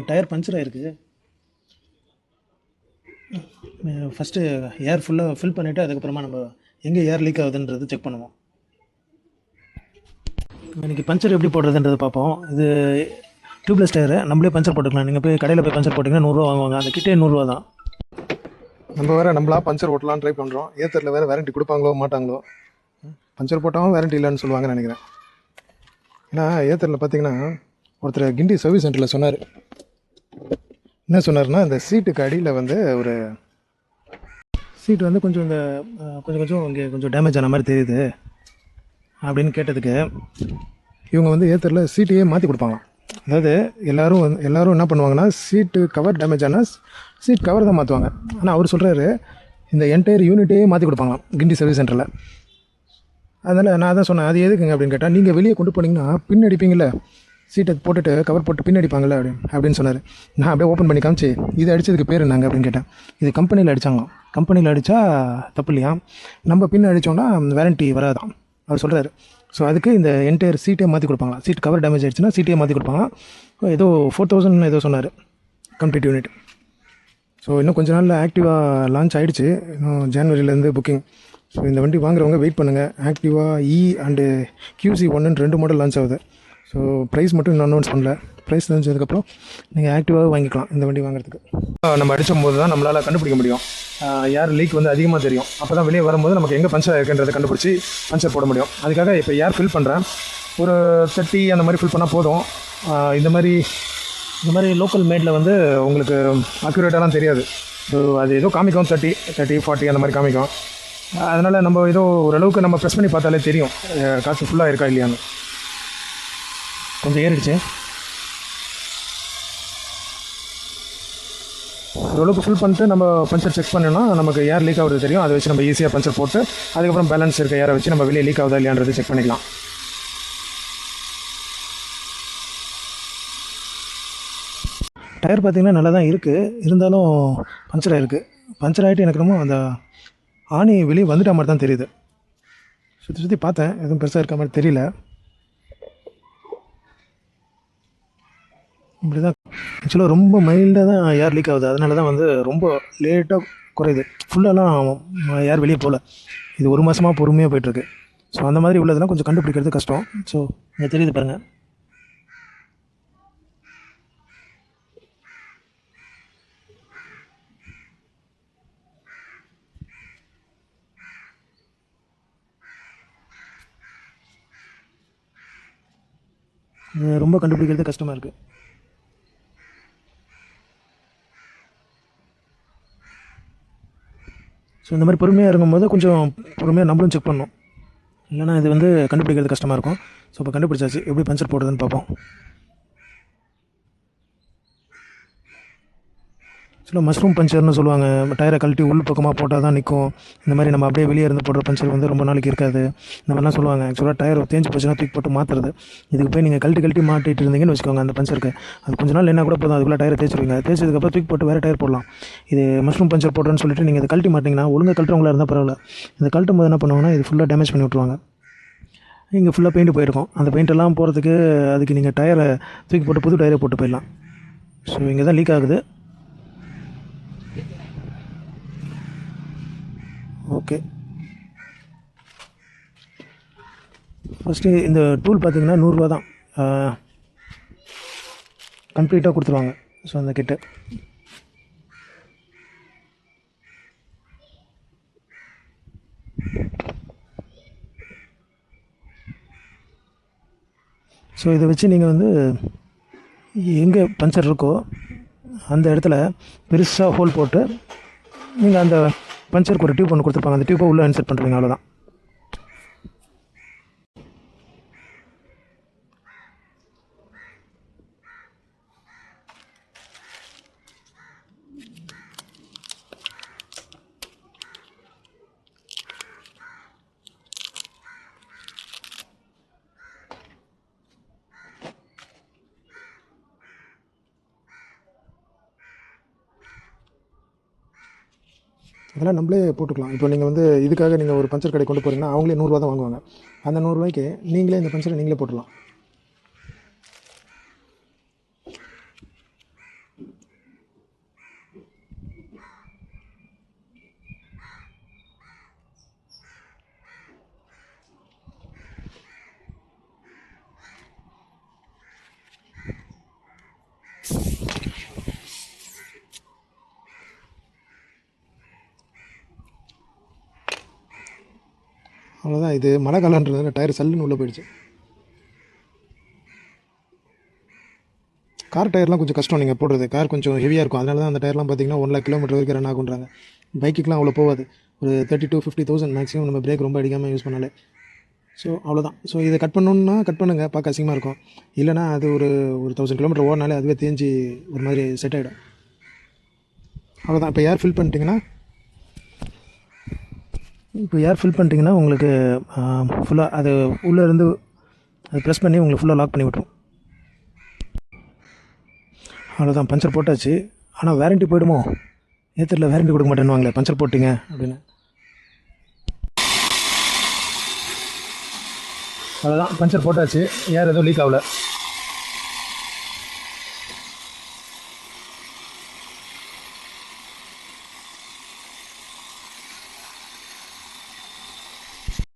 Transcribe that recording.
Tyre puncture ஆகிருக்கு. First ஏர் ஃபுல்லாக fill பண்ணிவிட்டு அதுக்கப்புறமா நம்ம எங்கே ஏர் லீக் ஆகுதுன்றது செக் பண்ணுவோம். இன்றைக்கி பஞ்சர் எப்படி போடுறதுன்றது பார்ப்போம். இது டியூப்லெஸ் டயரு, நம்மளே பஞ்சர் போட்டுக்கலாம். நீங்கள் போய் கடையில் போய் பஞ்சர் போட்டிங்கன்னா 100 வாங்குவாங்க. அந்த கிட்டே 100 தான். நம்ம வேறு நம்மளா பஞ்சர் ஓட்டலாம் ட்ரை பண்ணுறோம். ஏத்தரில் வேறு வேரண்டி கொடுப்பாங்களோ மாட்டாங்களோ. பஞ்சர் போட்டாலும் வேரண்டி இல்லைன்னு சொல்லுவாங்கன்னு நினைக்கிறேன். ஏன்னா ஏத்தரில் பார்த்தீங்கன்னா ஒருத்தர் கிண்டி சர்வீஸ் சென்டரில் சொன்னார். என்ன சொன்னார்னா, இந்த சீட்டுக்கு அடியில் வந்து ஒரு சீட்டு வந்து கொஞ்சம் இந்த கொஞ்சம் இங்கே கொஞ்சம் டேமேஜ் ஆன மாதிரி தெரியுது அப்படின்னு கேட்டதுக்கு, இவங்க வந்து ஏத்தரில் சீட்டையே மாற்றி கொடுப்பாங்களாம். அதாவது எல்லோரும் என்ன பண்ணுவாங்கன்னா, சீட்டு கவர் டேமேஜ் ஆனால் சீட் கவர் தான் மாற்றுவாங்க. ஆனால் அவர் சொல்கிறாரு, இந்த என்டையர் யூனிட்டையே மாற்றி கொடுப்பாங்களாம் கிண்டி சர்வீஸ் சென்டரில். அதனால் நான் தான் சொன்னேன், அது எதுக்குங்க அப்படின்னு கேட்டால், நீங்கள் வெளியே கொண்டு போனீங்கன்னா பின் அடிப்பீங்களே, சீட்டை போட்டுட்டு கவர் போட்டு பின் அடிப்பாங்களே அப்படின்னு சொன்னார். நான் அப்படியே ஓப்பன் பண்ணி காமிச்சு, இது அடித்ததுக்கு பேர் என்னங்க அப்படின்னு கேட்டேன். இது கம்பெனியில் அடித்தாங்களாம். கம்பெனியில் அடித்தா தப்பு இல்லையா, நம்ம பின் அடித்தோன்னா வேரண்டி வராதான் அவர் சொல்கிறாரு. ஸோ அதுக்கு இந்த என்டையர் சீட்டே மாற்றி கொடுப்பாங்களா. சீட் கவர் டேமேஜ் ஆகிடுச்சுன்னா சீட்டே மாற்றி கொடுப்பாங்க. ஏதோ 4000 ஏதோ சொன்னார் கம்ப்ளீட் யூனிட். ஸோ இன்னும் கொஞ்ச நாளில் ஆக்டிவாக லான்ச் ஆகிடுச்சு. இன்னும் ஜனவரியிலேருந்து புக்கிங். ஸோ இந்த வண்டி வாங்குறவங்க வெயிட் பண்ணுங்கள். Activa e and QC1 2 model launch ஆகுது. ஸோ ப்ரைஸ் மட்டும் இன்னும் அனௌன்ஸ் பண்ணல. ப்ரைஸ் தெரிஞ்சதுக்கப்புறம் நீங்கள் ஆக்டிவாக வாங்கிக்கலாம் இந்த வண்டி வாங்குறதுக்கு. நம்ம அடிக்கும் போது தான் நம்மளால் கண்டுபிடிக்க முடியும், ஏர் லீக் வந்து அதிகமாக தெரியும். அப்போ தான் வெளியே வரும்போது நமக்கு எங்கே பஞ்சர் இருக்குன்றதை கண்டுபிடிச்சி பஞ்சர் போட முடியும். அதுக்காக இப்போ ஏர் ஃபில் பண்ணுறேன். ஒரு 30 அந்த மாதிரி ஃபில் பண்ணால் போதும். இந்த மாதிரி லோக்கல் மேடில் வந்து உங்களுக்கு அக்யூரேட்டாலாம் தெரியாது. ஸோ அது ஏதோ காமிக்கும் 30, 40 அந்த மாதிரி காமிக்கும். அதனால் நம்ம ஏதோ ஓரளவுக்கு நம்ம ப்ரெஸ் பண்ணி பார்த்தாலே தெரியும் காசு ஃபுல்லாக இருக்கா இல்லையான்னு. கொஞ்சம் ஏறிடுச்சு. ஓரளவுக்கு ஃபுல் பண்ணிட்டு நம்ம பஞ்சர் செக் பண்ணோன்னா நமக்கு ஏர் லீக் ஆகுறது தெரியும். அதை வச்சு நம்ம ஈஸியாக பஞ்சர் போட்டு அதுக்கப்புறம் பேலன்ஸ் இருக்க ஏரை வச்சு நம்ம வெளியே லீக் ஆகுதா இல்லையான்றது செக் பண்ணிக்கலாம். டயர் பார்த்திங்கன்னா நல்லா தான் இருக்குது, இருந்தாலும் பஞ்சர் ஆகிருக்கு. பஞ்சர் ஆகிட்டு எனக்கு ரொம்ப அந்த ஆணி வெளியே வந்துட்ட மாதிரி தான் தெரியுது. சுற்றி பார்த்தேன், எதுவும் பெருசாக இருக்க மாதிரி தெரியல. இப்படி தான் ஆக்சுவலாக ரொம்ப மைல்டாக தான் ஏர் லீக் ஆகுது. அதனால தான் வந்து ரொம்ப லேட்டாக குறையுது. ஃபுல்லாலாம் ஏர் வெளியே போகல. இது 1 மாதமாக பொறுமையாக போய்ட்டுருக்கு. ஸோ அந்த மாதிரி உள்ளதெல்லாம் கொஞ்சம் கண்டுபிடிக்கிறது கஷ்டம். ஸோ இங்கே தெரியுது பாருங்கள். ரொம்ப கண்டுபிடிக்கிறது கஷ்டமாக இருக்குது. ஸோ இந்த மாதிரி பொறுமையாக இருக்கும்போது கொஞ்சம் பொறுமையாக நம்மளும் செக் பண்ணணும். இல்லைனா இது வந்து கண்டுபிடிக்கிறது கஷ்டமாக இருக்கும். ஸோ இப்போ கண்டுபிடிச்சாச்சு, எப்படி பஞ்சர் போடுறதுன்னு பார்ப்போம். சில மஷ்ரூம் பஞ்சர்னு சொல்லுவாங்க. டயரை கழட்டி உள் பக்கமாக போட்டால் தான் நிற்கும். இந்த மாதிரி நம்ம அப்படியே வெளியே இருந்து போடுற பஞ்சர் வந்து ரொம்ப நாளைக்கு இருக்காது. இந்த மாதிரிலாம் சொல்லுவாங்க. ஆக்சுவலாக டயர் தேஞ்சு போச்சுன்னா தூக்கி போட்டு மாற்றுறது. இதுக்கு போய் நீங்கள் கழட்டி மாட்டிட்டு இருந்தீங்கன்னு வச்சுக்கோங்க அந்த பஞ்சருக்கு, அது கொஞ்ச நாள் என்ன கூட போதும், அதுக்குள்ளே டயரை தேய்ச்சிருவீங்க. தேய்ச்சதுக்கப்புறம் தூக்கி போட்டு வேறு டயர் போடலாம். இது மஷ்ரூம் பஞ்சர் போடுறேன்னு சொல்லிட்டு நீங்கள் இதை கழட்டி மாட்டிங்கன்னா, ஒழுங்காக கழட்டுறவங்களா இருந்தால் பரவாயில்ல. இந்த கழட்டும் போது என்ன பண்ணுவாங்கன்னா, இது ஃபுல்லாக டேமேஜ் பண்ணி விட்ருவாங்க. இங்கே ஃபுல்லாக பெயிண்ட் போயிருக்கும். அந்த பெயிண்டெல்லாம் போகிறதுக்கு அதுக்கு நீங்கள் டயரை தூக்கி போட்டு புது டயரை போட்டு போயிடலாம். ஸோ இங்கே தான் லீக் ஆகுது. ஓகே, ஃபஸ்ட்டு இந்த டூல் பார்த்திங்கன்னா 100 ரூபா தான். கம்ப்ளீட்டாக கொடுத்துருவாங்க. ஸோ அந்த கிட்ட ஸோ இதை வச்சு நீங்கள் வந்து எங்கே பஞ்சர் இருக்கோ அந்த இடத்துல பெருசாக ஹோல் போட்டு நீங்கள் அந்த பஞ்சருக்கு ஒரு டியூப் ஒன்று கொடுத்துருப்பாங்க. அந்த டியூப்பை உள்ளே இன்சர்ட் பண்ணுறீங்க, அவ்வளோதான். அதெல்லாம் நம்மளே போட்டுக்கலாம். இப்போ நீங்கள் வந்து இதுக்காக நீங்கள் ஒரு பஞ்சர் கடை கொண்டு போகிறீங்கன்னா அவங்களே 100 ரூபா தான் வாங்குவாங்க. அந்த 100 ரூபாய்க்கு நீங்களே இந்த பஞ்சரை நீங்களே போட்டுடலாம். அவ்வளோதான். இது மழை காலன்றதுனால டயர் சல்லுன்னு உள்ளே போயிடுச்சு. கார் டயர்லாம் கொஞ்சம் கஷ்டம் நீங்கள் போடுறது. கார் கொஞ்சம் ஹெவியாக இருக்கும். அதனால தான் அந்த டயர்லாம் பார்த்தீங்கன்னா 1 லேக் கிலோமீட்டர் வரைக்கும் ரன் ஆகுன்றாங்க. பைக்குக்கெலாம் அவ்வளோ போகாது. ஒரு 30,000 to 50,000 மேக்ஸிமம் நம்ம பிரேக் ரொம்ப அடிக்காமல் யூஸ் பண்ணாலே. ஸோ அவ்வளோதான். ஸோ இதை கட் பண்ணணுன்னா கட் பண்ணுங்கள், பார்க்க அசிங்கமாக இருக்கும். இல்லைனா அது ஒரு 1000 கிலோமீட்டர் ஓடினாலே அதுவே தேஞ்சு ஒரு மாதிரி செட் ஆகிடும். அவ்வளோதான். இப்போ ஏர் ஃபில் பண்ணிட்டீங்கன்னா உங்களுக்கு ஃபுல்லாக அது உள்ளே இருந்து அது ப்ரெஸ் பண்ணி உங்களுக்கு ஃபுல்லாக லாக் பண்ணி விட்டுரும். அவ்வளோதான். பஞ்சர் போட்டாச்சு. ஆனால் வேரண்டி போய்டுமோ ஏத்தரில் வேரண்டி கொடுக்க மாட்டேன்னுவாங்களே பஞ்சர் போட்டிங்க அப்படின்னு. அவ்வளோதான். பஞ்சர் போட்டாச்சு. ஏர் எதுவும் லீக் ஆகல.